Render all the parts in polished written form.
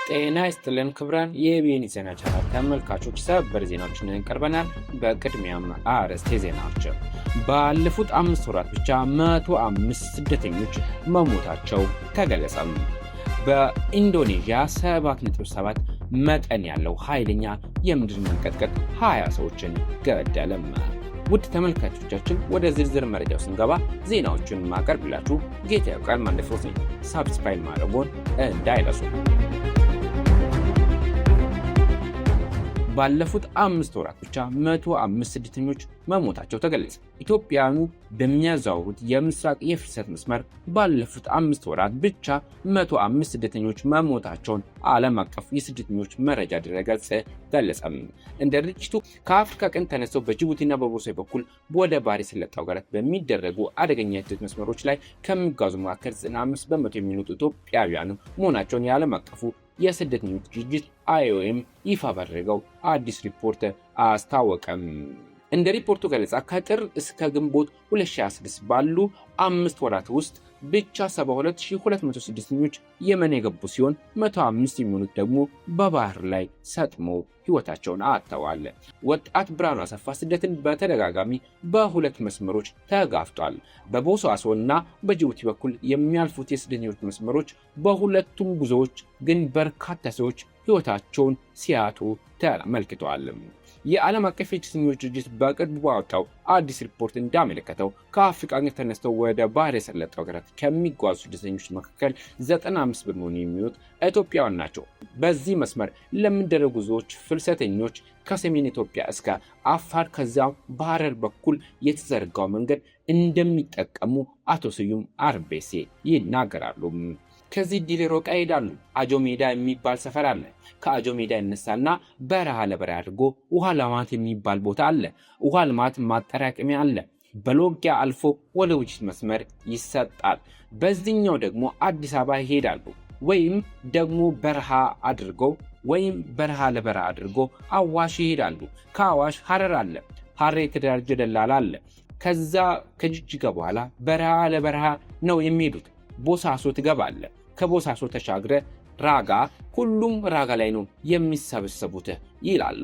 ጤና ይስጥልን ክቡራን የቢኤን ዜና ቻናል ተመልካቾች፣ ሰበር ዜናዎችን ቀርበናል። በቅድሚያም አርዕስተ ዜናዎች። ባለፉት 5 ወራት ብቻ 105 ስደተኞች መሞታቸው ተገለጸ። በኢንዶኔዥያ 7.7 መጠን ያለው ኃይለኛ የምድር መንቀጥቀጥ 20 ሰዎችን ገደለም። ውድ ተመልካቾቻችን፣ ወደ ዝርዝር መረጃው ስንገባ ዜናዎቹን ማቀርብላችሁ ጌታ ያውቃል ማንደፍሮት ነኝ። ሳብስክራይብ ማድረግዎን እንዳይረሱ። ባለፉት 5 ወራት ብቻ 105 ስደተኞች መሞታቸው ተገለጸ። ኢትዮጵያውያኑ በሚያዘዋውሩት የምስራቅ የፍልሰት መስመር ባለፉት 5 ወራት ብቻ 105 ስደተኞች መሞታቸውን ዓለም አቀፍ የስደተኞች መረጃ ድረገጽ ገለጸ። እንደ ድርጅቱ ከአፍሪካ ቀንድ ተነስተው በጅቡቲና በቦሳይ በኩል ወደ ባህረ ሰላጤው ሀገራት በሚደረጉ አደገኛ የስደት መስመሮች ላይ ከሚጓዙ መካከል 95 በመቶ የሚሆኑት ኢትዮጵያውያኑ መሆናቸውን የዓለም አቀፉ የስደተኞች ድርጅት IOM ይፋ ባደረገው አዲስ ሪፖርት አስታወቀም። እንደ ሪፖርቱ ገለጻ ከጥር እስከ ግንቦት 2026 ባሉ 5 ወራት ውስጥ ብቻ 72200 ስደተኞች የመን የገቡ ሲሆን 105 የሚሆኑት ደግሞ በባህር ላይ ሰጥመው ሕይወታቸውን አጥተዋል። ወጣት ብርሃኑ አሰፋ ስደትን በተደጋጋሚ በሁለት መስመሮች ተጋፍጧል። በቦሳሶና በጅቡቲ በኩል የሚያልፉት የስደተኞች መስመሮች በሁለቱም ጉዞዎች ግን በርካታ ሰዎች ሕይወታቸውን ሲያጡ ተመልክተዋል። የዓለም አቀፍ የስደተኞች ድርጅት በቅርቡ ባወጣው አዲስ ሪፖርት እንዳመለከተው ከአፍሪካ ሀገር ተነስተው ወደ ባህረ ሰላጤው ሀገራት ከሚጓዙ ስደተኞች መካከል 95 በመቶ የሚሆኑት ኢትዮጵያውያን ናቸው። በዚህ መስመር ለሚደረጉ ጉዞዎች ፍልሰተኞች ከሰሜን ኢትዮጵያ እስከ አፋር ከዚያም በሐረር በኩል የተዘረጋው መንገድ እንደሚጠቀሙ አቶ ስዩም አርቤሴ ይናገራሉ። ከዚህ ዲሌሮ ሮቃ ይሄዳሉ። አጆ ሜዳ የሚባል ሰፈር አለ። ከአጆ ሜዳ ይነሳና በረሃ ለበረሃ አድርጎ ውሃ ልማት የሚባል ቦታ አለ። ውሃ ልማት ማጠራቀሚያ አለ። በሎጊያ አልፎ ወደ ውጭት መስመር ይሰጣል። በዚህኛው ደግሞ አዲስ አበባ ይሄዳሉ። ወይም ደግሞ በረሃ አድርገው ወይም በረሃ ለበረሃ አድርጎ አዋሽ ይሄዳሉ። ከአዋሽ ሐረር አለ። ሐረር የተደራጀ ደላላ አለ። ከዛ ከጅጅጋ በኋላ በረሃ ለበረሃ ነው የሚሄዱት። ቦሳሶ ትገባለ። ከቦሳሶ ተሻግረ ራጋ፣ ሁሉም ራጋ ላይ ነው የሚሰበሰቡት ይላሉ።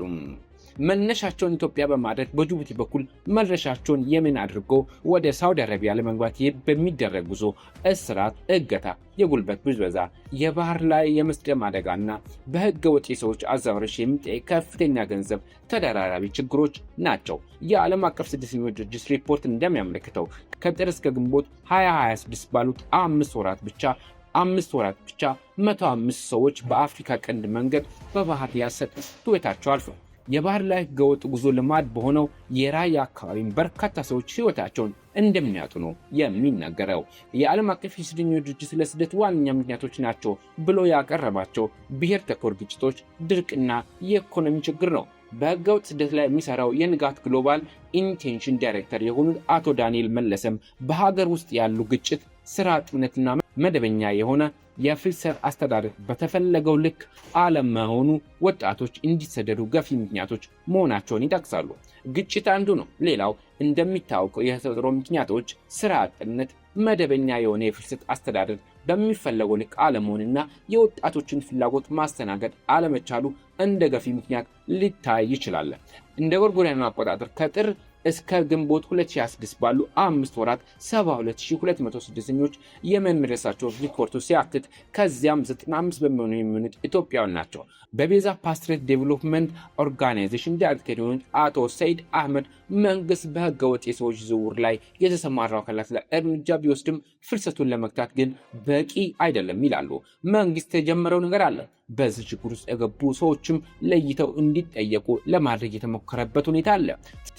መነሻቸውን ኢትዮጵያ በማድረግ በጅቡቲ በኩል መድረሻቸውን የመን አድርገው ወደ ሳውዲ አረቢያ ለመግባት በሚደረግ ጉዞ እስራት፣ እገታ፣ የጉልበት ብዝበዛ፣ የባህር ላይ የመስደም አደጋና በህገ ወጥ የሰዎች አዛውረሽ የሚጠይቅ ከፍተኛ ገንዘብ ተደራራቢ ችግሮች ናቸው። የዓለም አቀፍ ስደተኞች ድርጅት ሪፖርት እንደሚያመለክተው ከጥር እስከ ግንቦት 2026 ባሉት 5 ወራት ብቻ 105 ሰዎች በአፍሪካ ቀንድ መንገድ በባህር ያሰጥ ሕይወታቸው አልፏል። የባህር ላይ ህገወጥ ጉዞ ልማድ በሆነው የራያ አካባቢ በርካታ ሰዎች ሕይወታቸውን እንደሚያጡ ነው የሚነገረው። የዓለም አቀፍ የስደተኞች ድርጅት ለስደት ዋነኛ ምክንያቶች ናቸው ብሎ ያቀረባቸው ብሔር ተኮር ግጭቶች፣ ድርቅና የኢኮኖሚ ችግር ነው። በህገወጥ ስደት ላይ የሚሰራው የንጋት ግሎባል ኢንቴንሽን ዳይሬክተር የሆኑት አቶ ዳንኤል መለሰም በሀገር ውስጥ ያሉ ግጭት፣ ስራ አጥነትና መደበኛ የሆነ የፍልሰት አስተዳደር በተፈለገው ልክ አለመሆኑ ወጣቶች እንዲሰደዱ ገፊ ምክንያቶች መሆናቸውን ይጠቅሳሉ። ግጭት አንዱ ነው። ሌላው እንደሚታወቀው የተፈጥሮ ምክንያቶች፣ ስራ አጥነት፣ መደበኛ የሆነ የፍልሰት አስተዳደር በሚፈለገው ልክ አለመሆንና የወጣቶችን ፍላጎት ማስተናገድ አለመቻሉ እንደ ገፊ ምክንያት ሊታይ ይችላል። እንደ ጎርጎሮሳውያኑ አቆጣጠር ከጥር እስከ ግንቦት 2026 ባሉ 5 ወራት 72200 ስደተኞች የመን መድረሳቸው ሪፖርቱ ሲያትት ከዚያም 95 በመቶ የሚሆኑት ኢትዮጵያውያን ናቸው። በቤዛ ፓስትሬት ዴቨሎፕመንት ኦርጋናይዜሽን ዳይሬክተር የሆኑት አቶ ሰይድ አህመድ መንግስት በህገወጥ የሰዎች ዝውውር ላይ የተሰማራው አካላት ላይ እርምጃ ቢወስድም ፍልሰቱን ለመግታት ግን በቂ አይደለም ይላሉ። መንግስት የጀመረው ነገር አለ። በዚህ ችግር ውስጥ የገቡ ሰዎችም ለይተው እንዲጠየቁ ለማድረግ የተሞከረበት ሁኔታ አለ።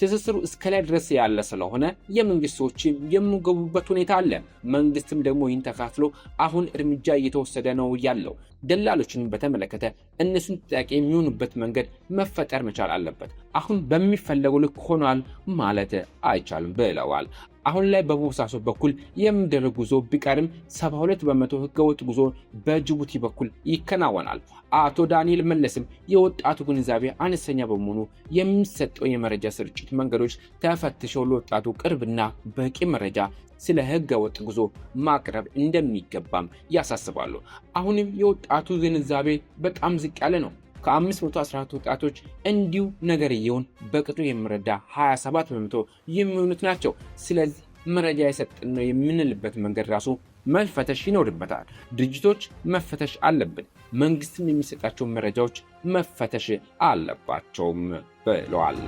ትስስሩ እስከ ላይ ድረስ ያለ ስለሆነ የመንግስት ሰዎችም የሚገቡበት ሁኔታ አለ። መንግስትም ደግሞ ይህን ተካትሎ አሁን እርምጃ እየተወሰደ ነው ያለው። ደላሎችን በተመለከተ እነሱን ተጠያቂ የሚሆኑበት መንገድ መፈጠር መቻል አለበት። አሁን በሚፈለገው ልክ ሆኗል ማለት አይቻልም ብለዋል። አሁን ላይ በቦሳሶ በኩል የሚደረግ ጉዞ ቢቀርም 72 በመቶ ህገወጥ ጉዞ በጅቡቲ በኩል ይከናወናል። አቶ ዳንኤል መለስም የወጣቱ ግንዛቤ አነስተኛ በመሆኑ የሚሰጠው የመረጃ ስርጭት መንገዶች ተፈትሸው ለወጣቱ ቅርብና በቂ መረጃ ስለ ህገወጥ ጉዞ ማቅረብ እንደሚገባም ያሳስባሉ። አሁንም የወጣቱ ግንዛቤ በጣም ዝቅ ያለ ነው። ከ514 ወጣቶች እንዲሁ ነገርየውን በቅጡ የሚረዳ 27% የሚሆኑት ናቸው። ስለዚህ መረጃ የሰጠን ነው የምንልበት መንገድ ራሱ መፈተሽ ይኖርበታል። ድርጅቶች መፈተሽ አለብን። መንግስትም የሚሰጣቸው መረጃዎች መፈተሽ አለባቸውም ብለዋል።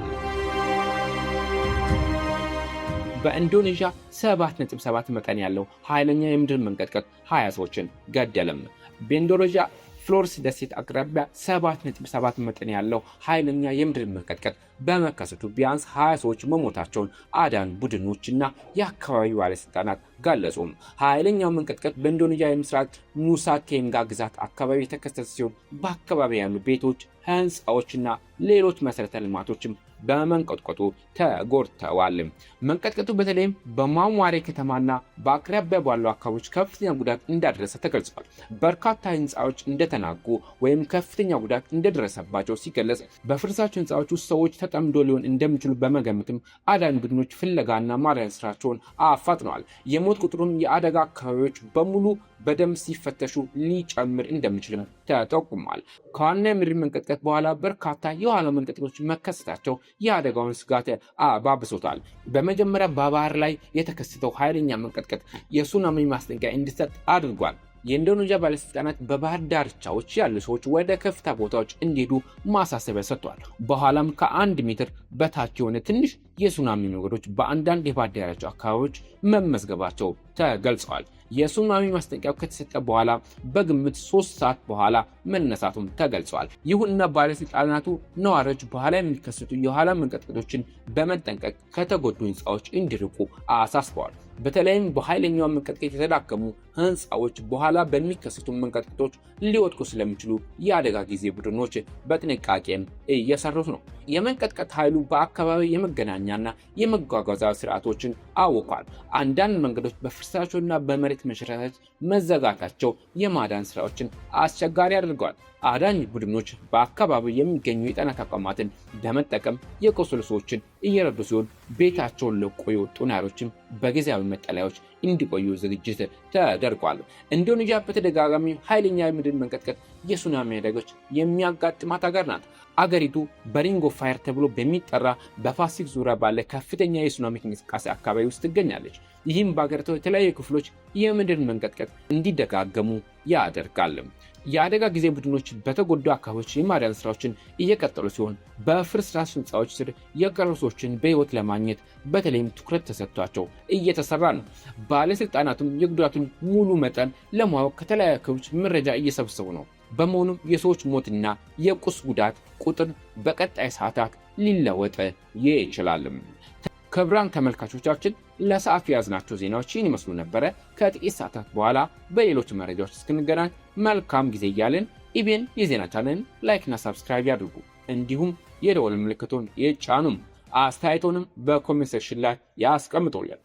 በኢንዶኔዥያ 7.7 መጠን ያለው ኃይለኛ የምድር መንቀጥቀጥ 20 ሰዎችን ገደለም። በኢንዶኔዥያ ፍሎርስ ደሴት አቅራቢያ 7.7 መጠን ያለው ኃይለኛ የምድር መንቀጥቀጥ በመከሰቱ ቢያንስ 20 ሰዎች መሞታቸውን አዳን ቡድኖችና የአካባቢው ባለስልጣናት ገለጹ። ኃይለኛው መንቀጥቀጥ በኢንዶኔዥያ የምስራቅ ኑሳ ቴንጋ ግዛት አካባቢ የተከሰተ ሲሆን በአካባቢ ያሉ ቤቶች፣ ህንፃዎችና ሌሎች መሰረተ ልማቶችም በመንቀጥቀጡ ተጎድተዋል። መንቀጥቀጡ በተለይም በማሟሬ ከተማና በአቅራቢያ ባሉ አካባቢዎች ከፍተኛ ጉዳት እንዳደረሰ ተገልጿል። በርካታ ህንፃዎች እንደተናጉ ወይም ከፍተኛ ጉዳት እንደደረሰባቸው ሲገለጽ፣ በፍርሳቸው ህንፃዎች ውስጥ ሰዎች ተጠምዶ ሊሆን እንደሚችሉ በመገመትም አዳኝ ቡድኖች ፍለጋና ማዳን ስራቸውን አፋጥነዋል። የሞት ቁጥሩም የአደጋ አካባቢዎች በሙሉ በደንብ ሲፈተሹ ሊጨምር እንደሚችልም ተጠቁሟል። ከዋና የምድር መንቀጥቀጥ በኋላ በርካታ የኋላ መንቀጥቀጦች መከሰታቸው የአደጋውን ስጋት አባብሶታል። በመጀመሪያ በባህር ላይ የተከሰተው ኃይለኛ መንቀጥቀጥ የሱናሚ ማስጠንቀቂያ እንዲሰጥ አድርጓል። የኢንዶኔዥያ ባለስልጣናት በባህር ዳርቻዎች ያሉ ሰዎች ወደ ከፍታ ቦታዎች እንዲሄዱ ማሳሰቢያ ሰጥተዋል። በኋላም ከ1 ሜትር በታች የሆነ ትንሽ የሱናሚ ሞገዶች በአንዳንድ የባህር ዳርቻ አካባቢዎች መመዝገባቸው ተገልጸዋል። የሱናሚ ማስጠንቀቂያው ከተሰጠ በኋላ በግምት 3 ሰዓት በኋላ መነሳቱም ተገልጿል። ይሁንና ባለስልጣናቱ ነዋሪዎች በኋላ የሚከሰቱ የኋላ መንቀጥቀጦችን በመጠንቀቅ ከተጎዱ ህንፃዎች እንዲርቁ አሳስበዋል። በተለይም በኃይለኛው መንቀጥቀጥ የተዳከሙ ህንፃዎች በኋላ በሚከሰቱ መንቀጥቀጦች ሊወድቁ ስለሚችሉ የአደጋ ጊዜ ቡድኖች በጥንቃቄም እየሰሩት ነው። የመንቀጥቀጥ ኃይሉ በአካባቢ የመገናኛና የመጓጓዣ ስርዓቶችን አውቋል። አንዳንድ መንገዶች በፍርስራሾችና በመሬት መሸራተት መዘጋታቸው የማዳን ስራዎችን አስቸጋሪ አድርገዋል። አዳኝ ቡድኖች በአካባቢው የሚገኙ የጤና ተቋማትን በመጠቀም የቆሰሉ ሰዎችን እየረዱ ሲሆን ቤታቸውን ለቆ የወጡ ነዋሪዎችም በጊዜያዊ መጠለያዎች እንዲቆዩ ዝግጅት ተደርጓል። ኢንዶኔዥያ በተደጋጋሚ ኃይለኛ የምድር መንቀጥቀጥ፣ የሱናሚ አደጋዎች የሚያጋጥማት ሀገር ናት። አገሪቱ በሪንግ ኦፍ ፋየር ተብሎ በሚጠራ በፓሲፊክ ዙሪያ ባለ ከፍተኛ የሱናሚ እንቅስቃሴ አካባቢ ውስጥ ትገኛለች። ይህም በአገሪቱ የተለያዩ ክፍሎች የምድር መንቀጥቀጥ እንዲደጋገሙ ያደርጋል። የአደጋ ጊዜ ቡድኖች በተጎዱ አካባቢዎች የማዳን ስራዎችን እየቀጠሉ ሲሆን በፍርስራሽ ህንፃዎች ስር የቀሩ ሰዎችን በህይወት ለማግኘት በተለይም ትኩረት ተሰጥቷቸው እየተሰራ ነው። ባለስልጣናቱም የጉዳቱን ሙሉ መጠን ለማወቅ ከተለያዩ አካባቢዎች መረጃ እየሰበሰቡ ነው። በመሆኑም የሰዎች ሞትና የቁስ ጉዳት ቁጥር በቀጣይ ሰዓታት ሊለወጥ ይችላል። ክቡራን ተመልካቾቻችን ለሰዓቱ ያዝናቸው ዜናዎች ይህን ይመስሉ ነበረ። ከጥቂት ሰዓታት በኋላ በሌሎች መረጃዎች እስክንገናኝ መልካም ጊዜ እያልን ኢቢኤን የዜና ቻናልን ላይክና ሳብስክራይብ ያድርጉ። እንዲሁም የደወል ምልክቱን ይጫኑም። አስተያየቶንም በኮሜንት ሴክሽን ላይ ያስቀምጡልን።